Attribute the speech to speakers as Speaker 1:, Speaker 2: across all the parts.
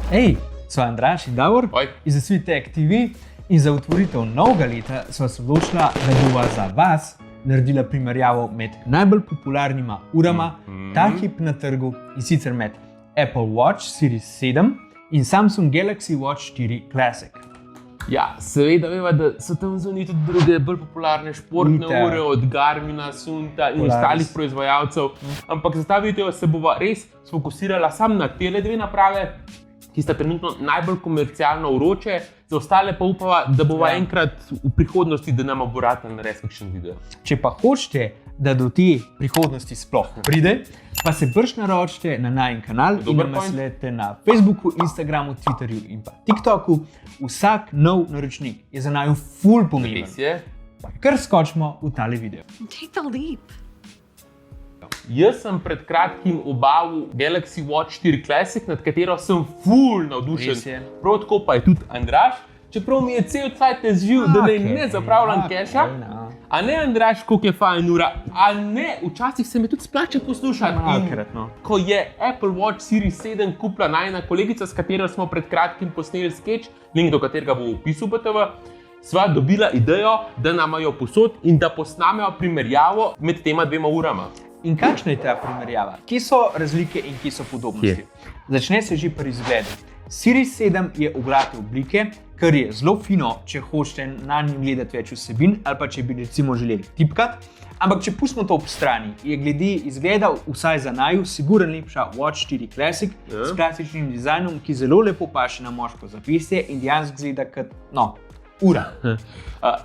Speaker 1: Hej, sva Andraž in Davor
Speaker 2: Oj.
Speaker 1: iz Sweet TV in za otvoritev novega leta sva se odločila, da bova za vas naredila primerjavo med najbolj popularnima urama ta hip na trgu in sicer med Apple Watch Series 7 in Samsung Galaxy Watch 4 Classic.
Speaker 2: Ja, seveda veva, da so tam zunaj tudi druge bolj popularne športne ure od Garmina, Sunta in ostalih proizvajalcev, ampak za ta video se bova res sfokusirala samo na tele dve naprave, ki sta trenutno najbolj komercialno vroče, za ostale pa upava, da bova enkrat v prihodnosti, da nama bo rad narediti kakšen video.
Speaker 1: Če pa hočete, da do te prihodnosti sploh pride, pa se brž naročite na najin kanal in nas sledite na Facebooku, Instagramu, Twitterju in pa TikToku. Vsak nov naročnik je za naju ful pomemben.
Speaker 2: Res je.
Speaker 1: Pa kar skočimo v tale video.
Speaker 3: Take the leap.
Speaker 2: Jaz sem pred kratkim obavil Galaxy Watch 4 Classic, nad katero sem ful navdušen. Prav tako pa je tudi Andraž, čeprav mi je cel cajt težil, da ne zapravljam keša. A ne, Andraž, koliko je fajn ura? A ne, včasih se me tudi splača poslušati. Ko je Apple Watch Series 7 kupila najina kolegica, s katero smo pred kratkim posneli sketch, link do katerega bo v opisu BTV, sva dobila idejo, da nama jo posod in da posnamejo primerjavo med tema dvema urama.
Speaker 1: In kakšna je ta primerjava? Kje so razlike in kje so podobnosti? Začne se že pri izgledu. Series 7 je oglate oblike, kar je zelo fino, če hočete na njim gledati več vsebin ali pa če bi recimo želeli tipkati. Ampak če pustimo to ob strani, je glede izgleda vsaj za naju sigurno lepša Watch 4 Classic s klasičnim dizajnom, ki zelo lepo paše na moško zapestje in dejansko izgleda kot, ura.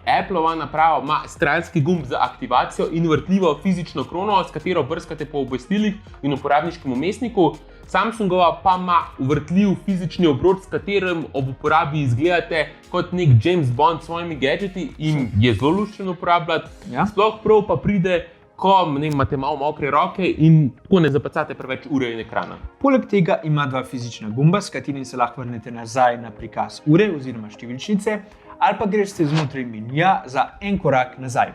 Speaker 2: Appleova naprava ima stranski gumb za aktivacijo in vrtljivo fizično krono, s katero brskate po obvestilih in uporabniškem vmesniku. Samsungova pa ima vrtljiv fizični obroč, s katerim ob uporabi izgledate kot nek James Bond s svojimi gadgeti in je zelo luščen uporabljati. Sploh prav pa pride, ko imate malo mokre roke in tako ne zapacate preveč ure in ekrana.
Speaker 1: Poleg tega ima dva fizična gumba, s katerim se lahko vrnete nazaj na prikaz ure oziroma številčnice, ali pa greste znotraj menija za en korak nazaj.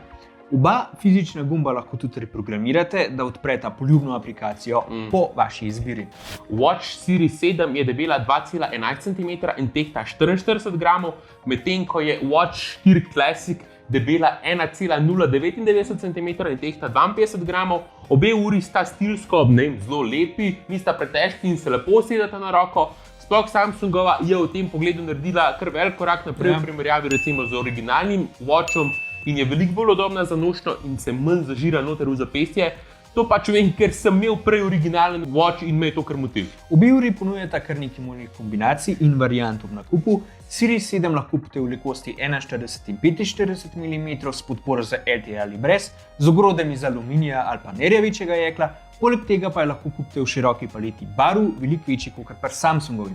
Speaker 1: Oba fizična gumba lahko tudi reprogramirate, da odpreta poljubno aplikacijo po vaši izbiri.
Speaker 2: Watch Series 7 je debela 2,11 cm in tehta 44 gramov, medtem ko je Watch 4 Classic debela 1,099 cm in tehta 52 gramov. Obe uri sta stilsko zelo lepi, nista pretežki in se lepo sedata na roko. Sploh Samsungova je v tem pogledu naredila kar velik korak naprej v primerjavi recimo z originalnim Watchom in je veliko bolj udobna za nošnjo in se manj zažira noter v zapestje. To pač vem, ker sem imel prej originalen Watch in me je to kar motil.
Speaker 1: Obe uri ponujata kar nekaj možnih kombinacij in variant ob nakupu. Series 7 lahko kupite v velikosti 41 in 45 mm s podporo za LTE ali brez, z ogrodem iz aluminija ali pa nerjavičjega jekla. Poleg tega pa je lahko kupite v široki paleti barv, veliko večji kot pri Samsungovi.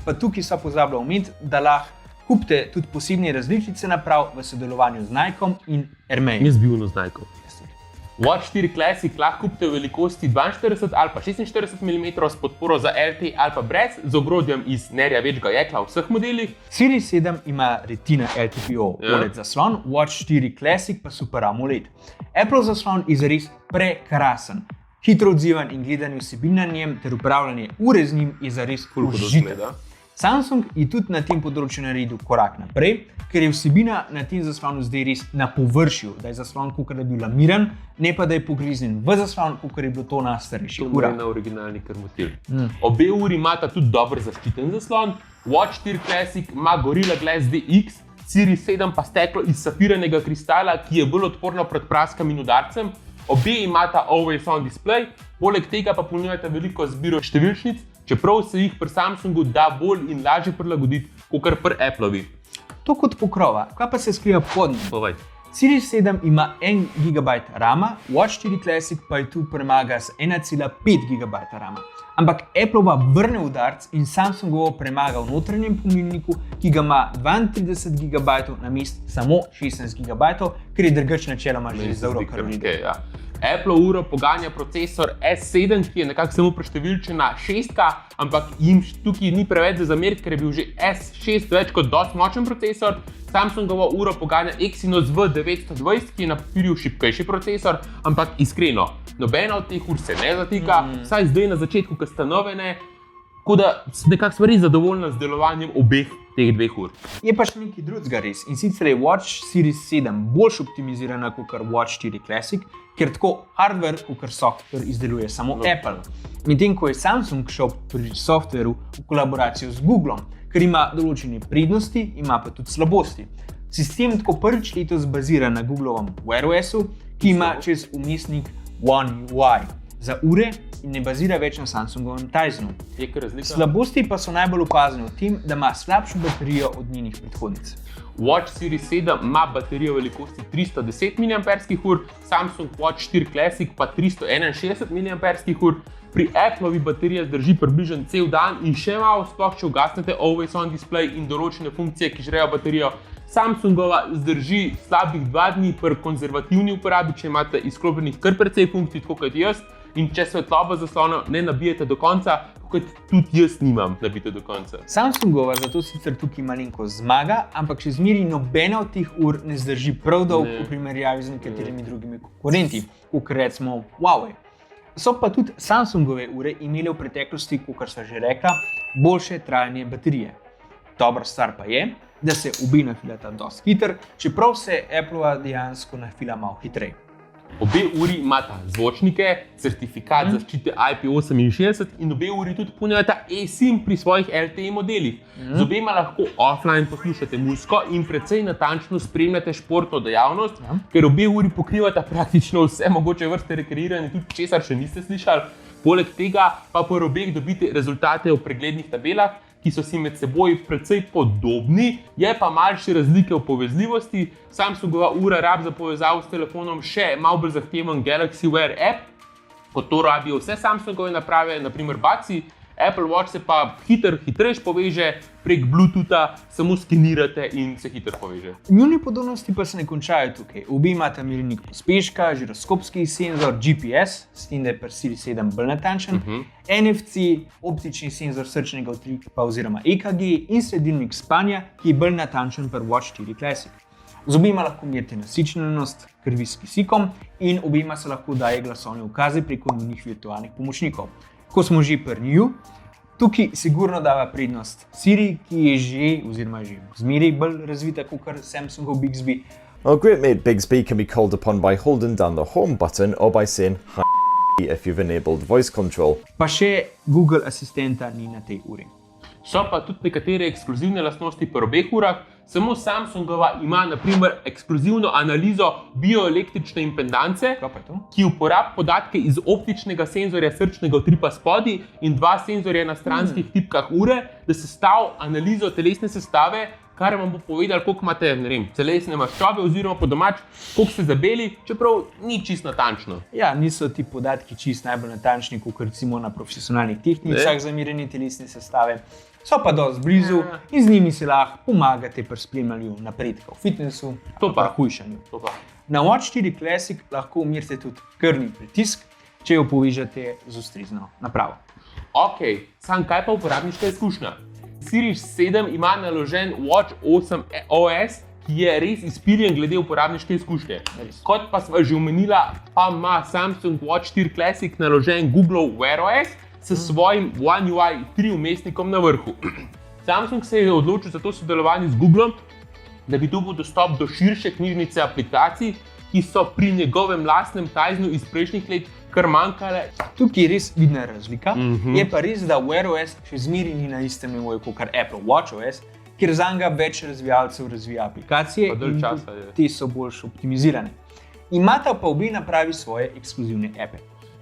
Speaker 1: Pa tukaj sva pozabila omeniti, da lahko kupite tudi posebne različice naprav v sodelovanju z Nikom in Hermejem.
Speaker 2: Jaz bil z Nikom. Watch 4 Classic lahko kupite v velikosti 42 ali pa 46 mm s podporo za LTE ali pa brez, z ogrodjem iz nerjavečega jekla v vseh modelih.
Speaker 1: Series 7 ima Retina LTPO OLED zaslon, Watch 4 Classic pa Super AMOLED. Apple zaslon je zares prekrasen. Hitro odzivan in gledanje vsebin na njem ter upravljanje ure z njim je zares užitek. Samsung je tudi na tem področju naredil korak naprej, ker je vsebina na tem zaslonu zdaj res na površju, da je zaslon kakor da je bil lamiran, ne pa da je pogriznjen v zaslon, kakor je bilo to na starejših urah.
Speaker 2: To je na originalni kar motil. Obe uri imata tudi dobro zaščiten zaslon. Watch 4 Classic ima Gorilla Glass DX, Series 7 pa steklo iz safiranega kristala, ki je bolj odporno pred praskam in udarcem. Obe imata Always On display, poleg tega pa ponujata veliko zbiro številčnic, čeprav se jih pri Samsungu da bolj in lažje prilagoditi kot pri Appleovi.
Speaker 1: To kot pokrova, kaj pa se skriva pod njim? Series 7 ima 1 GB RAM-a, Watch 4 Classic pa je tu premaga z 1,5 GB RAM-a. Ampak Appleova vrne udarc in Samsungovo premaga v notranjem pomnilniku, ki ga ima 32 GB namesto samo 16 GB, ker je drugače načeloma že za uro kar vidi.
Speaker 2: Apple uro poganja procesor S7, ki je nekako samo preštevilčena 6, ampak jim tukaj ni preveč za zameriti, ker je bil že S6 več kot dosti močen procesor. Samsungovo uro poganja Exynos V920, ki je na papirju šibkejši procesor, ampak iskreno, nobena od teh ur se ne zatika, saj zdaj na začetku, ko sta nove ne, Tako da nekako sem res zadovoljna z delovanjem obeh teh 2 ur.
Speaker 1: Je pa še nekaj drugega res, in sicer je Watch Series 7 bolj optimizirana kot Watch 4 Classic, ker tako hardware kot software izdeluje samo Apple. Medtem ko je Samsung šel pri softwareu v kolaboracijo z Googlom, ker ima določene prednosti, ima pa tudi slabosti. Sistem tako prvič letos bazira na Googlovem Wear OS-u, ki ima čez vmesnik One UI za ure in ne bazira več na Samsungovem Tizenu.
Speaker 2: Je kar razlika?
Speaker 1: Slabosti pa so najbolj opazne v tem, da ima slabšo baterijo od njenih predhodnic.
Speaker 2: Watch Series 7 ima baterijo velikosti 310 mAh, Samsung Watch 4 Classic pa 361 mAh. Pri Appleovi baterija zdrži približno cel dan in še malo, sploh če ugasnete Always On display in določene funkcije, ki žrejo baterijo. Samsungova zdrži slabih 2 dni pri konzervativni uporabi, če imate izklopljenih kar precej funkcij, tako kot jaz. In če svetlobo zaslona ne nabijete do konca, kot tudi jaz nimam nabite do konca.
Speaker 1: Samsungova zato sicer tukaj malenkost zmaga, ampak še zmeraj nobena od teh ur ne zdrži prav dolgo v primerjavi z nekaterimi drugimi konkurenti, kot recimo Huawei. So pa tudi Samsungove ure imele v preteklosti, kot sva že rekla, boljše trajanje baterije. Dobra stvar pa je, da se obe nafilata dosti hitro, čeprav se Appleova dejansko nafila malo hitreje.
Speaker 2: Obe uri imata zvočnike, certifikat zaščite IP68 in obe uri tudi ponujata eSIM pri svojih LTE modelih. Z obema lahko offline poslušate muziko in precej natančno spremljate športno dejavnost, ker obe uri pokrivata praktično vse mogoče vrste rekreiranja, tudi česar še niste slišali. Poleg tega pa po obeh dobite rezultate v preglednih tabelah, ki so si med seboj precej podobni, je pa malce razlike v povezljivosti. Samsungova ura rab za povezavo s telefonom še malo bolj zahteven Galaxy Wear app, kot to rabijo vse Samsungove naprave, naprimer Budsy. Apple Watch se pa hitrejš poveže prek Bluetootha, samo skenirate in se hitro poveže.
Speaker 1: Njune podobnosti pa se ne končajo tukaj. Obe imata merilnik pospeška, žiroskopski senzor, GPS, s tem, da je pri Series 7 bolj natančen, NFC, optični senzor srčnega utripa oziroma EKG in sledilnik spanja, ki je bolj natančen pri Watch 4 Classic. Z obema lahko merite nasičenost krvi s kisikom in obema se lahko daje glasovne ukaze preko njunih virtualnih pomočnikov. Ko smo že pri njiju, tukaj sigurno dava prednost Siri, ki je že zmeraj bolj razvita kot Samsungov Bixby.
Speaker 3: Our great mate Bixby can be called upon by holding down the home button or by saying hi if you've enabled voice control.
Speaker 1: Pa še Google asistenta ni na tej uri.
Speaker 2: So pa tudi nekatere ekskluzivne lastnosti pri obeh urah. Samo Samsungova ima na primer ekskluzivno analizo bioelektrične impedance, ki uporablja podatke iz optičnega senzorja srčnega utripa spodaj in 2 senzorja na stranskih tipkah ure, da sestavi analizo telesne sestave, kar vam bo povedal, koliko imate telesne maščobe oziroma po domač, koliko ste zabeli, čeprav ni čisto natančno.
Speaker 1: Ja, niso ti podatki čisto najbolj natančni, kot recimo na profesionalnih tehnikah za merjenje telesne sestave. So pa dosti blizu in z njimi se lahko pomagate pri spremljanju napredka v fitnessu ali pa hujšanju. Na Watch 4 Classic lahko merite tudi krvni pritisk, če jo povežete z ustrezno napravo.
Speaker 2: Ok, sam kaj pa uporabniška izkušnja? Series 7 ima naložen Watch 8 OS, ki je res izpiljen glede uporabniške izkušnje. Kot pa sva že omenila, pa ima Samsung Watch 4 Classic naložen Googlov Wear OS, s svojim One UI 3 vmesnikom na vrhu. Samsung se je odločil za to sodelovanje z Googlom, da bi dobil dostop do širše knjižnice aplikacij, ki so pri njegovem lastnem Tizenu iz prejšnjih let kar manjkale.
Speaker 1: Tukaj je res vidna razlika, je pa res, da Wear OS še zmeraj ni na istem nivoju kot Apple Watch OS, ker za njega več razvijalcev razvija aplikacije in te so bolj optimizirane. Imata pa obe napravi svoje ekskluzivne appe.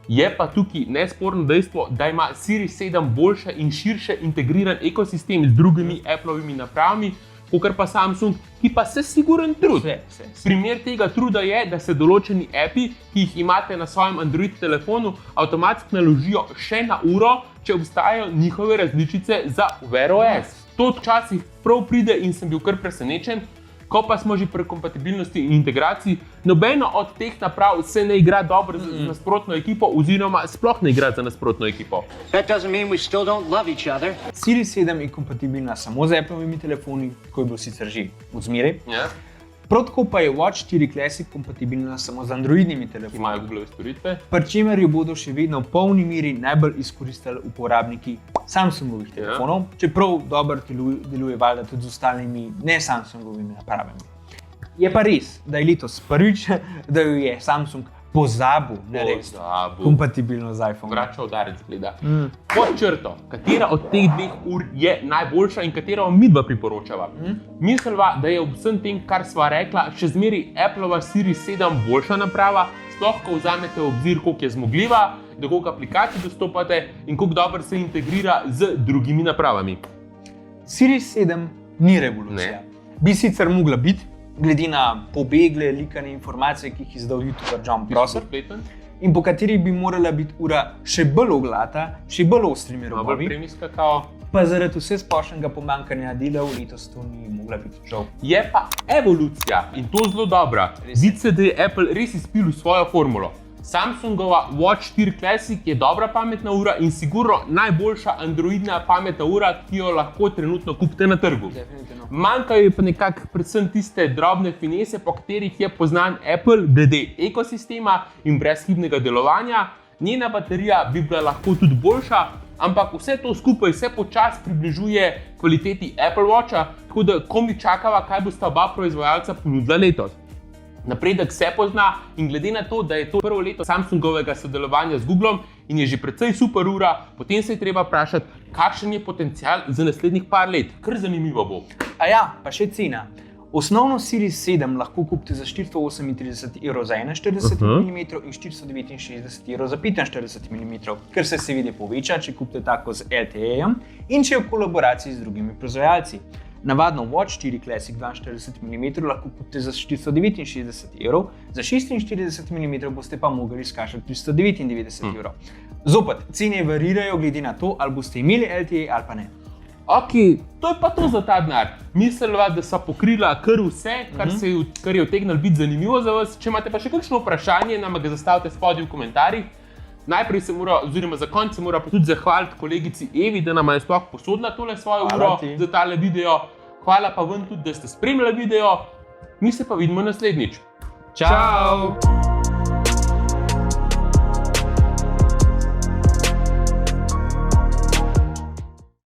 Speaker 2: Je pa tukaj nesporno dejstvo, da ima Series 7 boljše in širše integriran ekosistem z drugimi Appleovimi napravami, kakor pa Samsung, ki pa se siguren trudi. Primer tega truda je, da se določeni appi, ki jih imate na svojem Android telefonu, avtomatsko naložijo še na uro, če obstajajo njihove različice za Wear OS. To včasih prav pride in sem bil kar presenečen. Ko pa smo že pri kompatibilnosti in integraciji, nobeno od teh naprav se ne igra dobro z nasprotno ekipo oziroma sploh ne igra za nasprotno ekipo.
Speaker 1: Series 7 je kompatibilna samo z Appleovimi telefoni, ko je bilo sicer že od zmeraj. Prav tako pa je Watch 4 Classic kompatibilna samo z Androidnimi telefoni,
Speaker 2: Imajo Google storitve.
Speaker 1: pri čemer jo bodo še vedno v polni meri najbolj izkoristili uporabniki Samsungovih telefonov, čeprav dobro deluje valjda tudi z ostalimi ne Samsungovimi napravami. Je pa res, da je letos prvič, da jo je Samsung pozabil narediti kompatibilno z iPhone.
Speaker 2: Vrača udarec gleda. Pod črto, katera od teh dveh ur je najboljša in katero midva priporočava? Misliva, da je ob vsem tem, kar sva rekla, še zmeraj Appleova Series 7 boljša naprava, sploh ko vzamete v obzir, koliko je zmogljiva, do koliko aplikacij dostopate in koliko dobro se integrira z drugimi napravami.
Speaker 1: Series 7 ni revolucija. Bi sicer mogla biti, glede na pobegle, likane informacije, ki jih je izdal YouTuber John Prosser, in po katerih bi morala biti ura še bolj oglata, še bolj ostrimi robovi, pa zaradi vse splošnega pomanjkanja dela v letos to ni mogla biti žal.
Speaker 2: Je pa evolucija in to zelo dobra. Zdi se, da je Apple res izpil svojo formulo. Samsungova Watch 4 Classic je dobra pametna ura in sigurno najboljša androidna pametna ura, ki jo lahko trenutno kupite na trgu. Manjkajo pa nekako predvsem tiste drobne finese, po katerih je poznan Apple glede ekosistema in brezhibnega delovanja. Njena baterija bi bila lahko tudi boljša, ampak vse to skupaj se počasi približuje kvaliteti Apple Watcha, tako da komaj čakava, kaj bosta oba proizvajalca ponudila letos. Napredek se pozna in glede na to, da je to prvo leto Samsungovega sodelovanja z Googlom in je že precej super ura, potem se je treba vprašati, kakšen je potencial za naslednjih par let. Kar zanimivo bo.
Speaker 1: A ja, pa še cena. Osnovno Series 7 lahko kupite za 438 € za 41 mm in 469 € za 45 mm, kar se seveda poveča, če kupite tako z LTE-jem in če je v kolaboraciji z drugimi proizvajalci. Navadno Watch 4 Classic 42 mm lahko kupite za 469 €, za 46 mm boste pa mogli izkašati 399 €. Zopet, cene varirajo glede na to, ali boste imeli LTE ali pa ne.
Speaker 2: Ok, to je pa to za ta denar. Mislila, da sva pokrila kar vse, kar je utegnilo biti zanimivo za vas. Če imate pa še kakšno vprašanje, nam ga zastavite spodaj v komentarjih. Najprej se mora, oziroma za konec se mora pa tudi zahvaliti kolegici Evi, da nam je sploh posodila tole svojo uro za tale video. Hvala pa vam tudi, da ste spremljali video. Mi se pa vidimo naslednjič.
Speaker 1: Čau!